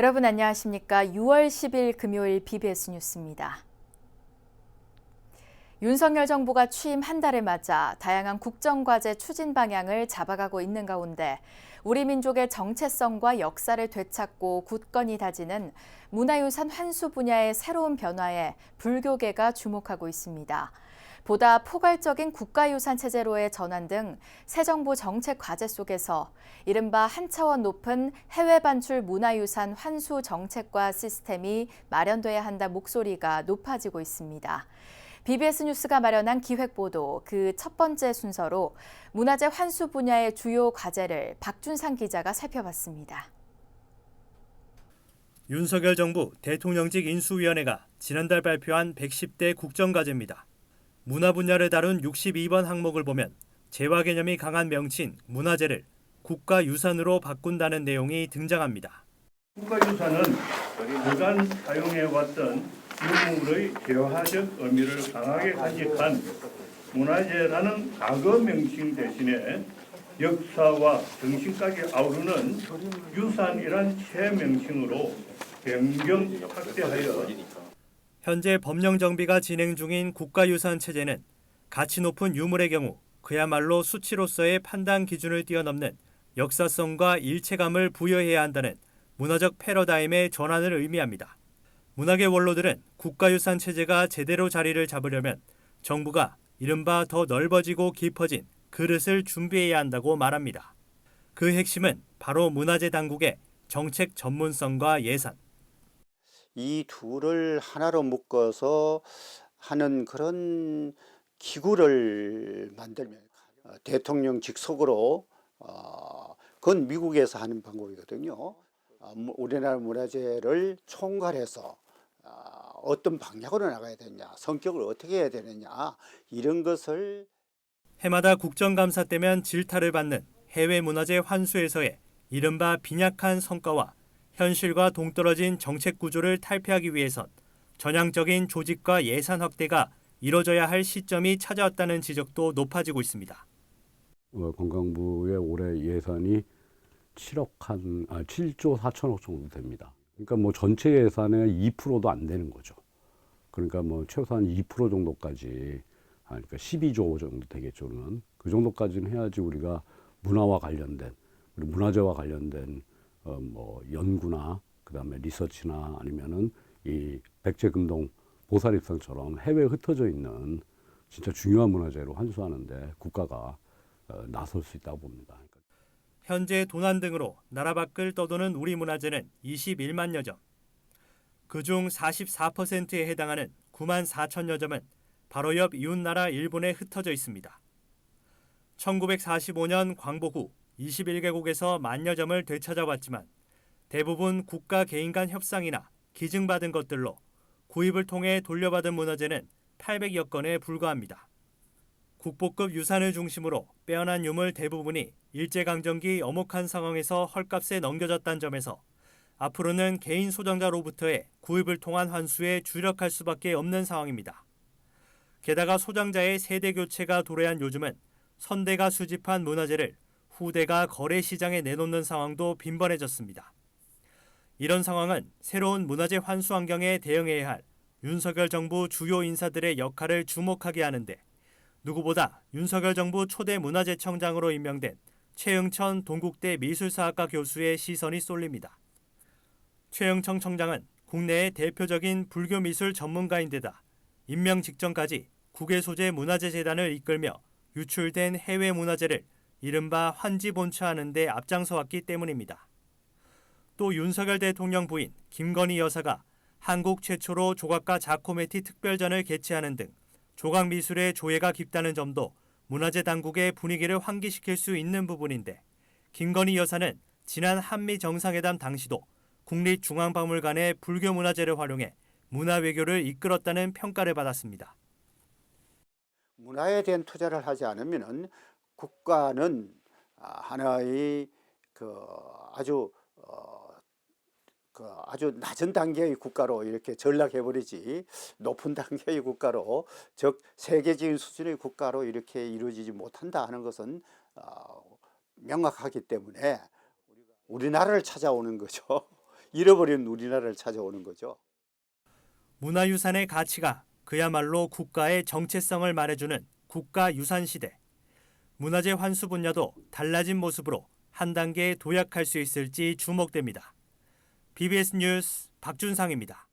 여러분 안녕하십니까? 6월 10일 금요일 BBS 뉴스입니다. 윤석열 정부가 취임 한 달을 맞아 다양한 국정과제 추진 방향을 잡아가고 있는 가운데 우리 민족의 정체성과 역사를 되찾고 굳건히 다지는 문화유산 환수 분야의 새로운 변화에 불교계가 주목하고 있습니다. 보다 포괄적인 국가유산 체제로의 전환 등 새 정부 정책 과제 속에서 이른바 한 차원 높은 해외 반출 문화유산 환수 정책과 시스템이 마련돼야 한다 목소리가 높아지고 있습니다. BBS 뉴스가 마련한 기획보도 그 첫 번째 순서로 문화재 환수 분야의 주요 과제를 박준상 기자가 살펴봤습니다. 윤석열 정부 대통령직 인수위원회가 지난달 발표한 110대 국정과제입니다. 문화 분야를 다룬 62번 항목을 보면 재화 개념이 강한 명칭 문화재를 국가유산으로 바꾼다는 내용이 등장합니다. 국가유산은 그간 사용해왔던 유물의 재화적 의미를 강하게 간직한 문화재라는 과거 명칭 대신에 역사와 정신까지 아우르는 유산이란 새 명칭으로 변경 확대하여 현재 법령 정비가 진행 중인 국가유산 체제는 가치 높은 유물의 경우 그야말로 수치로서의 판단 기준을 뛰어넘는 역사성과 일체감을 부여해야 한다는 문화적 패러다임의 전환을 의미합니다. 문화계 원로들은 국가유산 체제가 제대로 자리를 잡으려면 정부가 이른바 더 넓어지고 깊어진 그릇을 준비해야 한다고 말합니다. 그 핵심은 바로 문화재 당국의 정책 전문성과 예산. 이 둘을 하나로 묶어서 하는 그런 기구를 만들면 대통령 직속으로 그건 미국에서 하는 방법이거든요. 우리나라 문화재를 총괄해서 어떤 방향으로 나가야 되냐, 성격을 어떻게 해야 되느냐 이런 것을 해마다 국정감사 때면 질타를 받는 해외 문화재 환수에서의 이른바 빈약한 성과와 현실과 동떨어진 정책 구조를 탈피하기 위해선 전향적인 조직과 예산 확대가 이뤄져야 할 시점이 찾아왔다는 지적도 높아지고 있습니다. 관광부의 올해 예산이 7조 4천억 정도 됩니다. 그러니까 뭐 전체 예산의 2%도 안 되는 거죠. 그러니까 뭐 최소한 2% 정도까지, 그러니까 12조 정도 되겠죠는 그 정도까지는 해야지 우리가 문화와 관련된, 우리 문화재와 관련된 뭐 연구나 그다음에 리서치나 아니면은 이 백제금동 보살입상처럼 해외에 흩어져 있는 진짜 중요한 문화재로 환수하는데 국가가 나설 수 있다고 봅니다. 현재 도난 등으로 나라 밖을 떠도는 우리 문화재는 21만여 점. 그중 44%에 해당하는 9만 4천여 점은 바로 옆 이웃나라 일본에 흩어져 있습니다. 1945년 광복 후 21개국에서 만여 점을 되찾아왔지만 대부분 국가 개인 간 협상이나 기증받은 것들로 구입을 통해 돌려받은 문화재는 800여 건에 불과합니다. 국보급 유산을 중심으로 빼어난 유물 대부분이 일제강점기 엄혹한 상황에서 헐값에 넘겨졌다는 점에서 앞으로는 개인 소장자로부터의 구입을 통한 환수에 주력할 수밖에 없는 상황입니다. 게다가 소장자의 세대 교체가 도래한 요즘은 선대가 수집한 문화재를 후대가 거래 시장에 내놓는 상황도 빈번해졌습니다. 이런 상황은 새로운 문화재 환수 환경에 대응해야 할 윤석열 정부 주요 인사들의 역할을 주목하게 하는데 누구보다 윤석열 정부 초대 문화재청장으로 임명된 최응천 동국대 미술사학과 교수의 시선이 쏠립니다. 최응천 청장은 국내의 대표적인 불교 미술 전문가인데다 임명 직전까지 국외 소재 문화재 재단을 이끌며 유출된 해외 문화재를 이른바 환지 본처하는 데 앞장서 왔기 때문입니다. 또 윤석열 대통령 부인 김건희 여사가 한국 최초로 조각가 자코메티 특별전을 개최하는 등 조각 미술의 조예가 깊다는 점도 문화재 당국의 분위기를 환기시킬 수 있는 부분인데 김건희 여사는 지난 한미 정상회담 당시도 국립중앙박물관의 불교 문화재를 활용해 문화 외교를 이끌었다는 평가를 받았습니다. 문화에 대한 투자를 하지 않으면은 국가는 하나의 아주 낮은 단계의 국가로 이렇게 전락해버리지 높은 단계의 국가로 즉 세계적인 수준의 국가로 이렇게 이루어지지 못한다 하는 것은 명확하기 때문에 우리나라를 찾아오는 거죠. 잃어버린 우리나라를 찾아오는 거죠. 문화유산의 가치가 그야말로 국가의 정체성을 말해주는 국가유산 시대. 문화재 환수 분야도 달라진 모습으로 한 단계 도약할 수 있을지 주목됩니다. BBS 뉴스 박준상입니다.